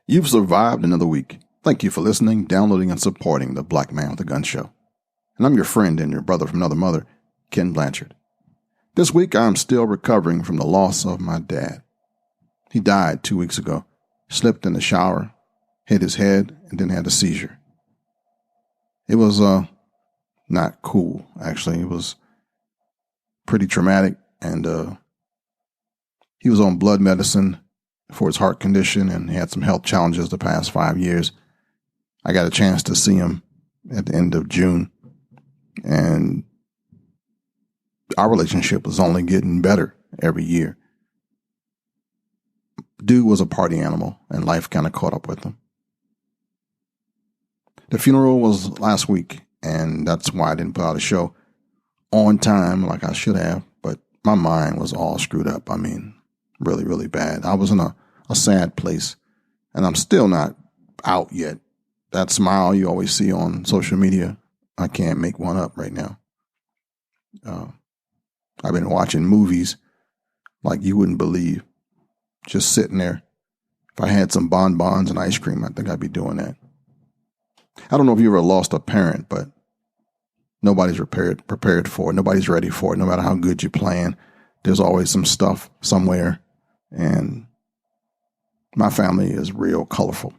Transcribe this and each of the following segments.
You've survived another week. Thank you for listening, downloading, and supporting the Black Man with a Gun Show. And I'm your friend and your brother from another mother, Ken Blanchard. This week, I'm still recovering from the loss of my dad. He died 2 weeks ago, slipped in the shower, hit his head, and then had a seizure. It was not cool, actually. It was pretty traumatic, and he was on blood medicine for his heart condition and he had some health challenges the past 5 years. I got a chance to see him at the end of June, and our relationship was only getting better every year. Dude was a party animal, and life kind of caught up with him. The funeral was last week, and that's why I didn't put out a show on time like I should have, but my mind was all screwed up. I mean, really, really bad. I was in a sad place, and I'm still not out yet. That smile you always see on social media, I can't make one up right now. I've been watching movies like you wouldn't believe, just sitting there. If I had some bonbons and ice cream, I think I'd be doing that. I don't know if you ever lost a parent, but nobody's prepared for it. Nobody's ready for it. No matter how good you plan, there's always some stuff somewhere. And my family is real colorful.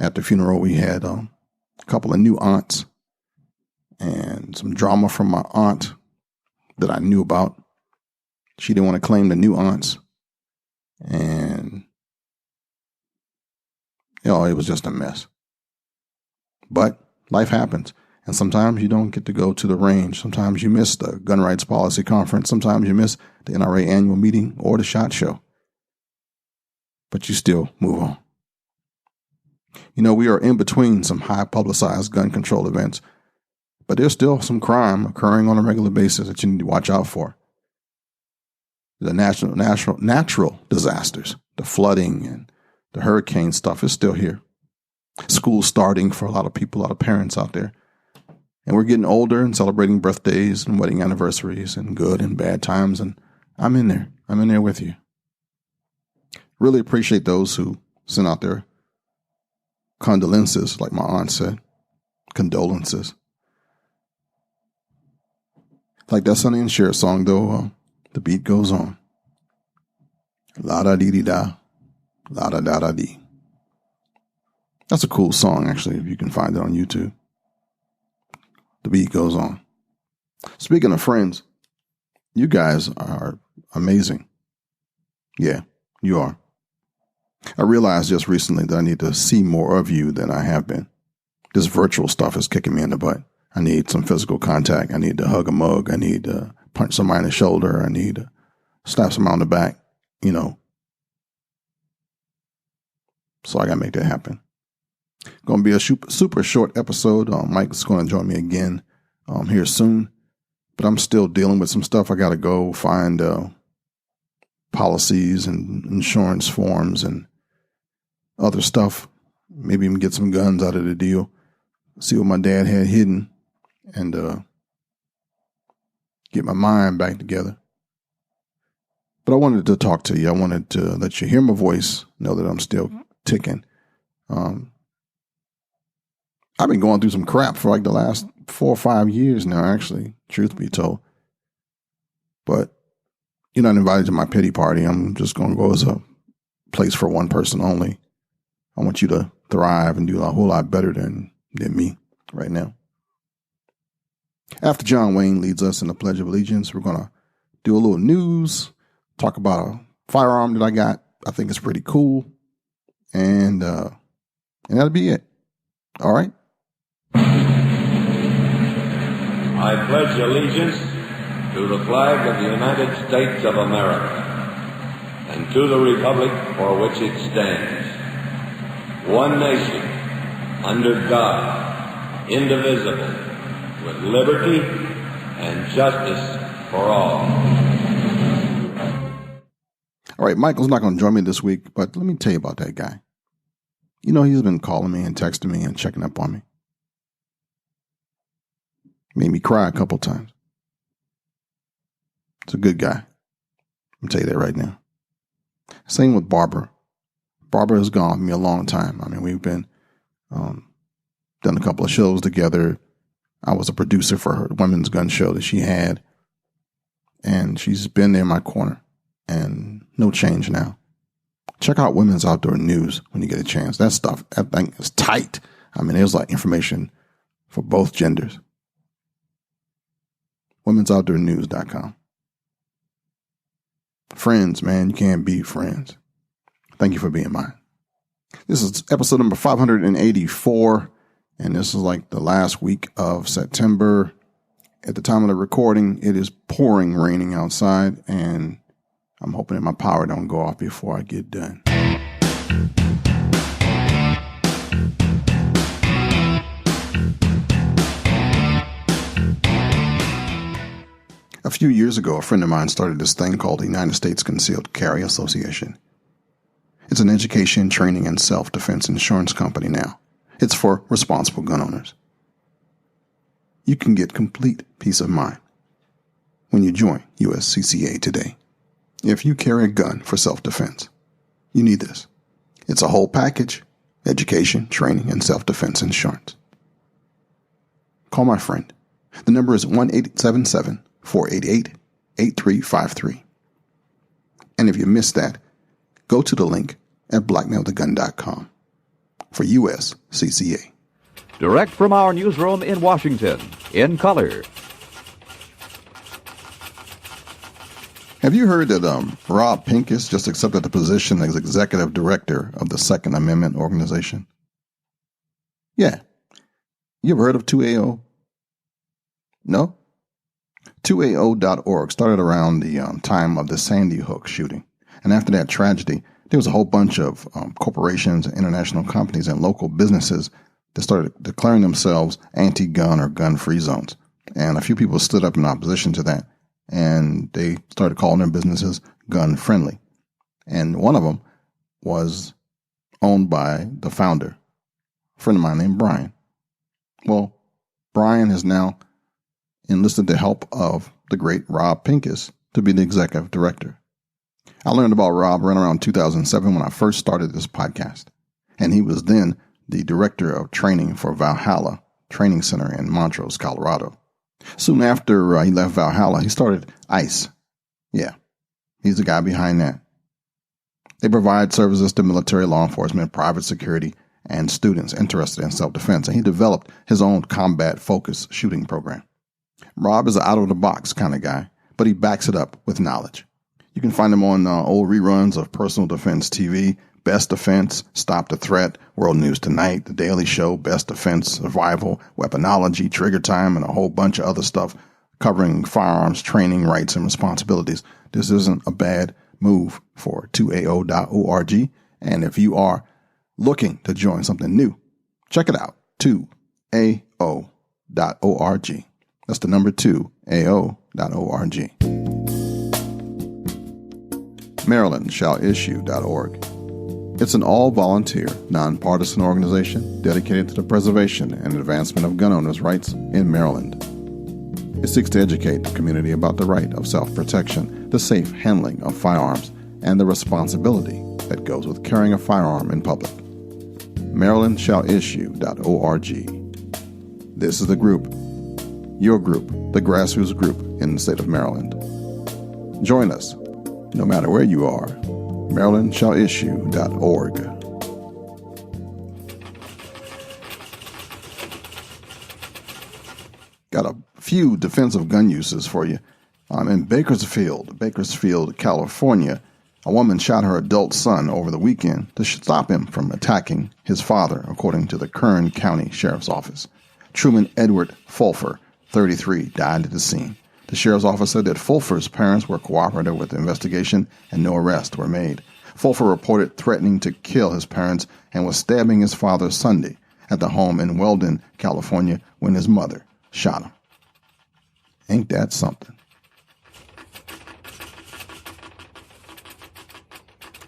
At the funeral, we had a couple of new aunts and some drama from my aunt that I knew about. She didn't want to claim the new aunts. And, it was just a mess. But life happens. And sometimes you don't get to go to the range. Sometimes you miss the gun rights policy conference. Sometimes you miss the NRA annual meeting or the SHOT Show. But you still move on. We are in between some high publicized gun control events, but there's still some crime occurring on a regular basis that you need to watch out for. The natural disasters, the flooding and the hurricane stuff is still here. School's starting for a lot of people, a lot of parents out there. And we're getting older and celebrating birthdays and wedding anniversaries and good and bad times. And I'm in there. I'm in there with you. Really appreciate those who sent out their condolences, like my aunt said. Condolences. Like that Sonny and Cher song, though, the beat goes on. La-da-dee-dee-da, la-da-da-da-dee. That's a cool song, actually, if you can find it on YouTube. The beat goes on. Speaking of friends, you guys are amazing. Yeah, you are. I realized just recently that I need to see more of you than I have been. This virtual stuff is kicking me in the butt. I need some physical contact. I need to hug a mug. I need to punch somebody in the shoulder. I need to slap somebody on the back, So I got to make that happen. Going to be a super short episode. Mike's going to join me again here soon. But I'm still dealing with some stuff. I got to go find policies and insurance forms and other stuff. Maybe even get some guns out of the deal. See what my dad had hidden and get my mind back together. But I wanted to talk to you. I wanted to let you hear my voice, know that I'm still ticking. I've been going through some crap for like the last 4 or 5 years now, actually, truth be told. But you're not invited to my pity party. I'm just going to go as a place for one person only. I want you to thrive and do a whole lot better than me right now. After John Wayne leads us in the Pledge of Allegiance, we're going to do a little news, talk about a firearm that I got. I think it's pretty cool. And that'll be it. All right. I pledge allegiance to the flag of the United States of America and to the republic for which it stands, one nation, under God, indivisible, with liberty and justice for all. All right, Michael's not going to join me this week, but let me tell you about that guy. He's been calling me and texting me and checking up on me. Made me cry a couple times. It's a good guy. I'm tell you that right now. Same with Barbara. Barbara has gone with me a long time. I mean, we've been done a couple of shows together. I was a producer for her women's gun show that she had, and she's been in my corner, and no change now. Check out Women's Outdoor News when you get a chance. That thing is tight. I mean, there's like information for both genders. womensoutdoornews.com. Friends, man, you can't beat friends. Thank you for being mine. This is episode number 584, and this is like the last week of September. At the time of the recording, it is pouring raining outside, and I'm hoping that my power don't go off before I get done. A few years ago, a friend of mine started this thing called the United States Concealed Carry Association. It's an education, training, and self-defense insurance company now. It's for responsible gun owners. You can get complete peace of mind when you join USCCA today. If you carry a gun for self-defense, you need this. It's a whole package: education, training, and self-defense insurance. Call my friend. The number is 1-877-488-8353. And if you missed that, go to the link at blackmailthegun.com for USCCA. Direct from our newsroom in Washington, in color. Have you heard that Rob Pincus just accepted the position as executive director of the Second Amendment organization? Yeah. You ever heard of 2AO? No? 2AO.org started around the time of the Sandy Hook shooting. And after that tragedy, there was a whole bunch of corporations, international companies, and local businesses that started declaring themselves anti-gun or gun-free zones. And a few people stood up in opposition to that, and they started calling their businesses gun-friendly. And one of them was owned by the founder, a friend of mine named Brian. Well, Brian has now enlisted the help of the great Rob Pincus to be the executive director. I learned about Rob right around 2007 when I first started this podcast, and he was then the director of training for Valhalla Training Center in Montrose, Colorado. Soon after he left Valhalla, he started ICE. Yeah, he's the guy behind that. They provide services to military, law enforcement, private security, and students interested in self-defense, and he developed his own combat-focused shooting program. Rob is an out-of-the-box kind of guy, but he backs it up with knowledge. You can find him on old reruns of Personal Defense TV, Best Defense, Stop the Threat, World News Tonight, The Daily Show, Best Defense, Survival, Weaponology, Trigger Time, and a whole bunch of other stuff covering firearms training, rights, and responsibilities. This isn't a bad move for 2AO.org. And if you are looking to join something new, check it out, 2AO.org. That's the number 2AO.org. MarylandShallIssue.org. It's an all-volunteer, nonpartisan organization dedicated to the preservation and advancement of gun owners' rights in Maryland. It seeks to educate the community about the right of self-protection, the safe handling of firearms, and the responsibility that goes with carrying a firearm in public. MarylandShallIssue.org. This is the group, your group, the grassroots group in the state of Maryland. Join us, no matter where you are. MarylandShallIssue.org. Got a few defensive gun uses for you. In Bakersfield, California, a woman shot her adult son over the weekend to stop him from attacking his father, according to the Kern County Sheriff's Office. Truman Edward Fulfer, 33, died at the scene. The sheriff's office said that Fulfer's parents were cooperative with the investigation and no arrests were made. Fulfer reported threatening to kill his parents and was stabbing his father Sunday at the home in Weldon, California, when his mother shot him. Ain't that something?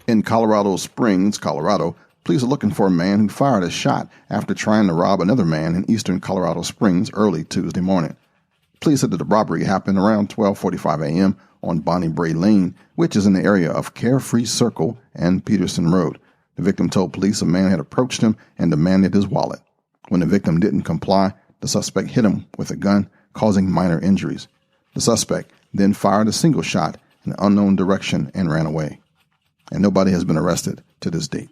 In Colorado Springs, Colorado, police are looking for a man who fired a shot after trying to rob another man in eastern Colorado Springs early Tuesday morning. Police said that the robbery happened around 12:45 a.m. on Bonnie Bray Lane, which is in the area of Carefree Circle and Peterson Road. The victim told police a man had approached him and demanded his wallet. When the victim didn't comply, the suspect hit him with a gun, causing minor injuries. The suspect then fired a single shot in an unknown direction and ran away. And nobody has been arrested to this date.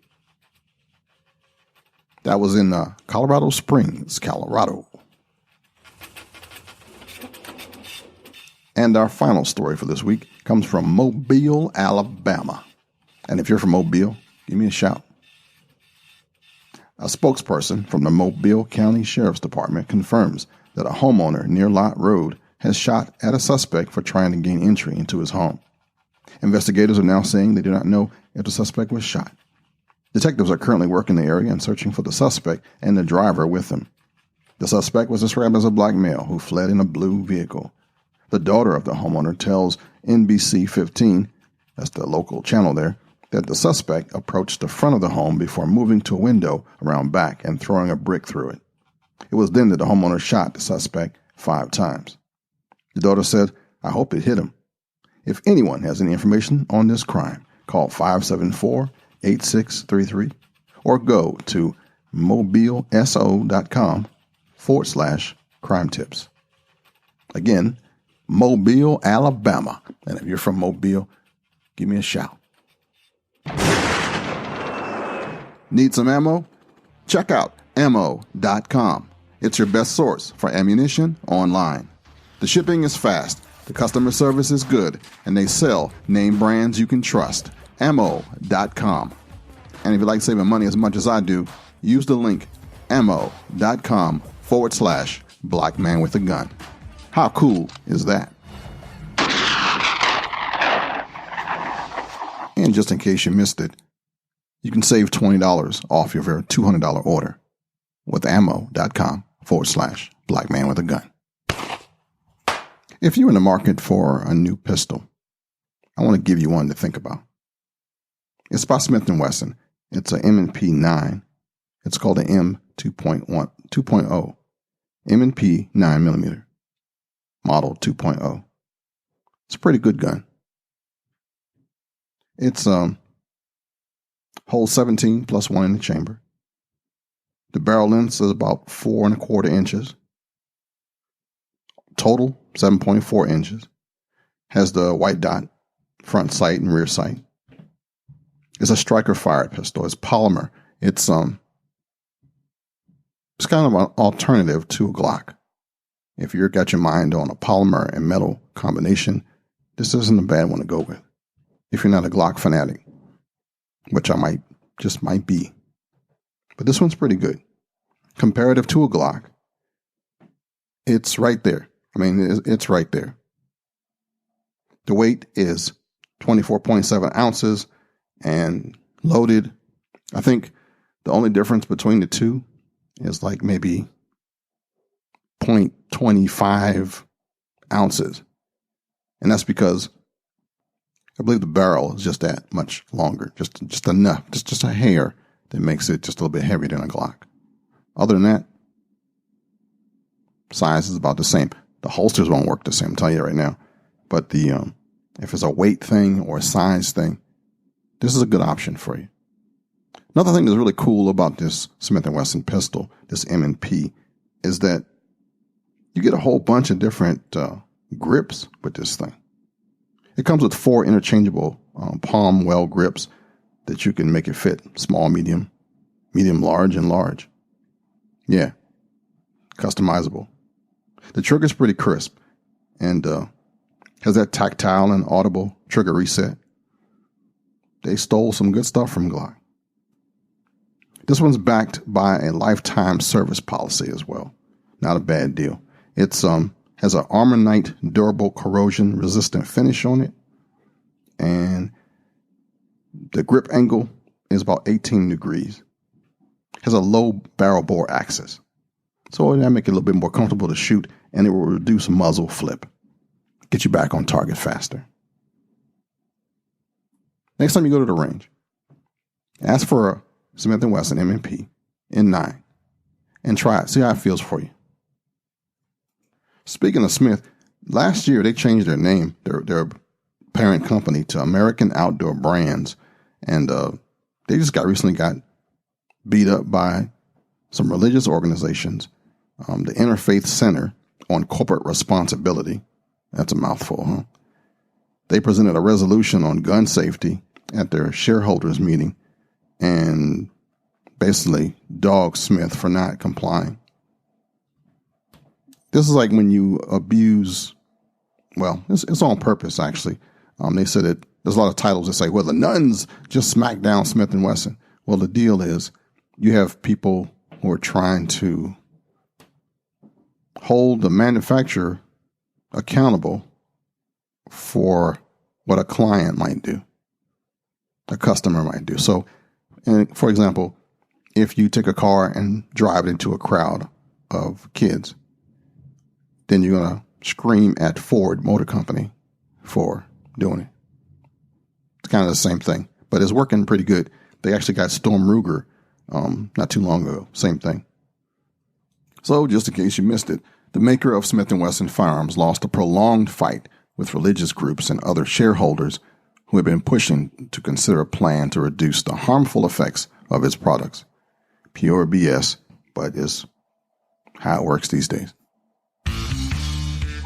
That was in Colorado Springs, Colorado. And our final story for this week comes from Mobile, Alabama. And if you're from Mobile, give me a shout. A spokesperson from the Mobile County Sheriff's Department confirms that a homeowner near Lot Road has shot at a suspect for trying to gain entry into his home. Investigators are now saying they do not know if the suspect was shot. Detectives are currently working the area and searching for the suspect and the driver with him. The suspect was described as a black male who fled in a blue vehicle. The daughter of the homeowner tells NBC 15, that's the local channel there, that the suspect approached the front of the home before moving to a window around back and throwing a brick through it. It was then that the homeowner shot the suspect 5 times. The daughter said, "I hope it hit him." If anyone has any information on this crime, call 574-8633 or go to mobileso.com/crime tips. Again, Mobile, Alabama. And if you're from Mobile, give me a shout. Need some ammo? Check out ammo.com. It's your best source for ammunition online. The shipping is fast, the customer service is good, and they sell name brands you can trust. Ammo.com. And if you like saving money as much as I do, use the link ammo.com/black man with a gun. How cool is that? And just in case you missed it, you can save $20 off your very $200 order with ammo.com/black man with a gun. If you're in the market for a new pistol, I want to give you one to think about. It's by Smith & Wesson. It's a M&P 9. It's called an M2.0. M&P 9mm. Model 2.0. It's a pretty good gun. It's holds 17 plus 1 in the chamber. The barrel length is about 4 1/4 inches. Total 7.4 inches. Has the white dot, front sight and rear sight. It's a striker fired pistol. It's polymer. It's kind of an alternative to a Glock. If you've got your mind on a polymer and metal combination, this isn't a bad one to go with. If you're not a Glock fanatic, which I might be. But this one's pretty good. Comparative to a Glock, it's right there. I mean, it's right there. The weight is 24.7 ounces and loaded. I think the only difference between the two is like maybe 0.25 ounces. And that's because I believe the barrel is just that much longer, just enough, just a hair that makes it just a little bit heavier than a Glock. Other than that, size is about the same. The holsters won't work the same, I'll tell you right now. But the if it's a weight thing or a size thing, this is a good option for you. Another thing that's really cool about this Smith & Wesson pistol, this M&P, is that you get a whole bunch of different grips with this thing. It comes with 4 interchangeable palm well grips that you can make it fit small, medium, large, and large. Yeah, customizable. The trigger's pretty crisp and has that tactile and audible trigger reset. They stole some good stuff from Glock. This one's backed by a lifetime service policy as well. Not a bad deal. It's has an Armornite durable corrosion resistant finish on it. And the grip angle is about 18 degrees. Has a low barrel bore axis. So that'll make it a little bit more comfortable to shoot, and it will reduce muzzle flip. Get you back on target faster. Next time you go to the range, ask for a Smith & Wesson M&P in 9 and try it. See how it feels for you. Speaking of Smith, last year they changed their name, their parent company, to American Outdoor Brands, and They just recently got beat up by some religious organizations, the Interfaith Center on Corporate Responsibility. That's a mouthful, huh? They presented a resolution on gun safety at their shareholders meeting and basically dogged Smith for not complying. This is like when you abuse, well, it's on purpose, actually. They said that there's a lot of titles that say, well, the nuns just smacked down Smith & Wesson. Well, the deal is you have people who are trying to hold the manufacturer accountable for what a client might do, a customer might do. So, for example, if you take a car and drive it into a crowd of kids, then you're going to scream at Ford Motor Company for doing it. It's kind of the same thing, but it's working pretty good. They actually got Storm Ruger not too long ago. Same thing. So just in case you missed it, the maker of Smith & Wesson firearms lost a prolonged fight with religious groups and other shareholders who have been pushing to consider a plan to reduce the harmful effects of its products. Pure BS, but it's how it works these days.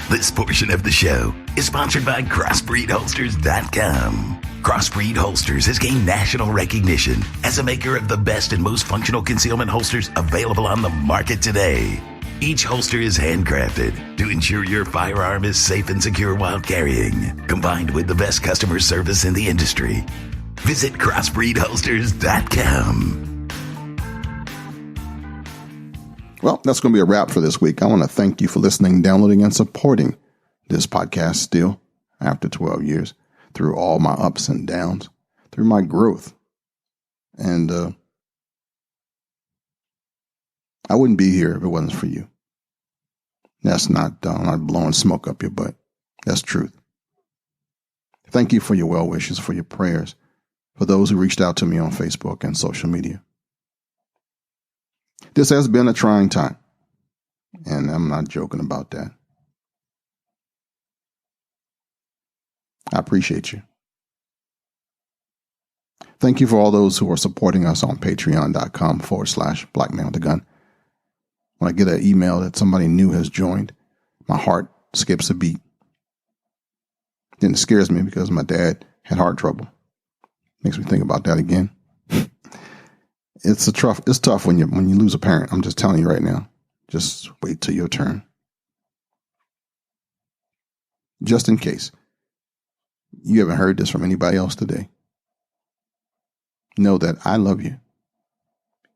This portion of the show is sponsored by CrossbreedHolsters.com. Crossbreed Holsters has gained national recognition as a maker of the best and most functional concealment holsters available on the market today. Each holster is handcrafted to ensure your firearm is safe and secure while carrying, combined with the best customer service in the industry. Visit CrossbreedHolsters.com. Well, that's going to be a wrap for this week. I want to thank you for listening, downloading, and supporting this podcast still after 12 years, through all my ups and downs, through my growth. And I wouldn't be here if it wasn't for you. That's not, I'm not blowing smoke up your butt. That's truth. Thank you for your well wishes, for your prayers, for those who reached out to me on Facebook and social media. This has been a trying time, and I'm not joking about that. I appreciate you. Thank you for all those who are supporting us on patreon.com/blackmanwithagun. When I get an email that somebody new has joined, my heart skips a beat. Then it scares me because my dad had heart trouble. Makes me think about that again. It's tough when you lose a parent. I'm just telling you right now. Just wait till your turn. Just in case you haven't heard this from anybody else today, know that I love you.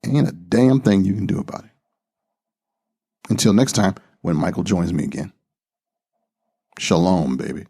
Ain't a damn thing you can do about it. Until next time, when Michael joins me again. Shalom, baby.